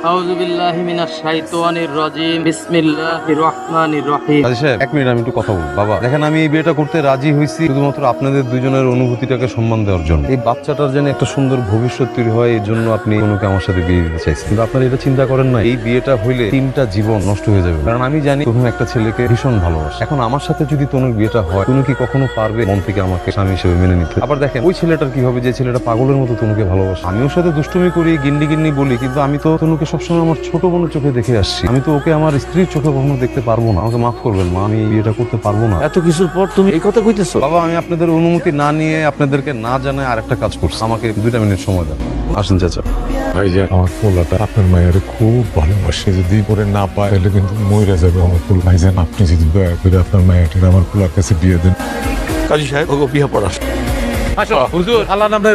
আউযু বিল্লাহি মিনাশ শাইতানির রাজিম। বিসমিল্লাহির রহমানির রহিম। কাজী সাহেব, এক মিনিট আমি একটু কথা বলবো। বাবা দেখেন, আমি এই বিয়েটা করতে রাজি হয়েছি শুধুমাত্র আপনাদের দুজনের অনুভূতিটাকে সম্মান দেওয়ার জন্য। এই বাচ্চাটার যেন একটা সুন্দর ভবিষ্যৎ তৈরি হয়, এই জন্য আপনি তনুকে আমার সাথে বিয়ে দিতে চাইছেন। কিন্তু আপনারা এটা চিন্তা করেন না, এই বিয়েটা হইলে 3টা জীবন নষ্ট হয়ে যাবে। কারণ আমি জানি তনু একটা ছেলেকে ভীষণ ভালোবাসে। এখন আমার সাথে যদি তনুর বিয়েটা হয়, তনু কি কখনো পারবে মন থেকে আমাকে স্বামী হিসেবে মেনে নিতে? আবার দেখেন, ওই ছেলেটার কি হবে যে ছেলেটা পাগলের মতো তনুকে ভালোবাসে। আমি ওর সাথে দুষ্টুমি করি, গিন্নি গিন্নি বলি, কিন্তু আমি তো তনুকে সবসময় আমার ছোট বোনের চোখে দেখে আসছি। আমি তো ওকে আমার স্ত্রীর চোখে কখনো দেখতে পারবো না। আমাকে মাফ করবেন মা, আমি এই বিয়েটা করতে পারবো না। এত কিছুর পর তুমি এই কথা কইতেছো? বাবা, আমি আপনাদের অনুমতি না নিয়ে, আপনাদেরকে না জানায় আরেকটা কাজ করছি। আমাকে 2টা মিনিট সময় দেন। আসেন চাচা। ভাইজান, আমার পোলাটা আপনার মায়ের খুব ভালোবাসে। যদি করে না পায় তাহলে কিন্তু মরে যাবে আমার পোলা। ভাইজান, আপনি যদি দয়া করে আপনার মায়ের আমার পোলার কাছে বিয়ে দেন। কাজী সাহেব ওকে বিয়ে পড়া। আসো হুজুর, আল্লাহ নামে